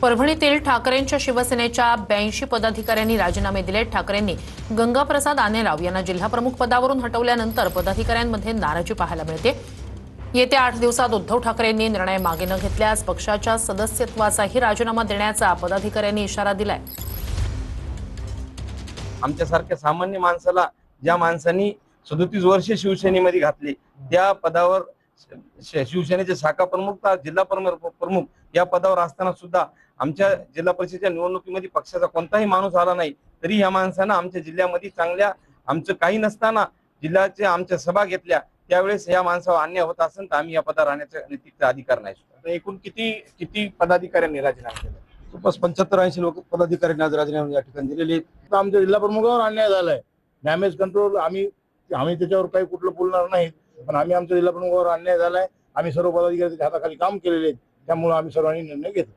परभणीतील ठाकरेंच्या शिवसेनेच्या 82 पदाधिकाऱ्यांनी राजीनामे दिले। ठाकरेंनी गंगाप्रसाद आनेराव यांना जिल्हाप्रमुख पदावरून हटवल्यानंतर पदाधिकाऱ्यांमध्ये नाराजी पाहायला मिळते। येत्या 8 दिवसात उद्धव ठाकरेंनी निर्णय मागे न घेतल्यास पक्षाच्या सदस्यत्वाचाही राजीनामा देण्याचा पदाधिकाऱ्यांनी इशारा दिलाय। आमच्यासारख्या सामान्य माणसाला ज्या माणसांनी 37 वर्षे शिवसेनेमध्ये घातली त्या पदावर शिवसेनेचे शाखा प्रमुख जिल्हा प्रमुख या पदावर असताना सुद्धा आमच्या जिल्हा परिषदेच्या निवडणुकीमध्ये पक्षाचा कोणताही माणूस आला नाही, तरी या माणसानं आमच्या जिल्ह्यामध्ये चांगल्या आमचं काही नसताना जिल्ह्याचे आमच्या सभा घेतल्या। त्यावेळेस या माणसावर अन्याय होत असेल तर आम्ही या पदावर राहण्याचा नैतिक अधिकार नाही। एकूण किती पदाधिकाऱ्यांनी राजीनामा दिला? जवळपास 75-80 लोक पदाधिकाऱ्यांनी आज राजीनामे या ठिकाणी दिलेले। आमच्या जिल्हा प्रमुखावर अन्याय झालाय, डॅमेज कंट्रोल आम्ही त्याच्यावर काही कुठलं बोलणार नाही, पण आमच्या जिल्हा प्रमुखावर अन्याय झालाय। आम्ही सर्व पदाधिकाऱ्यांच्या हाताखाली काम केलेले, त्यामुळे आम्ही सर्वांनी निर्णय घेतला।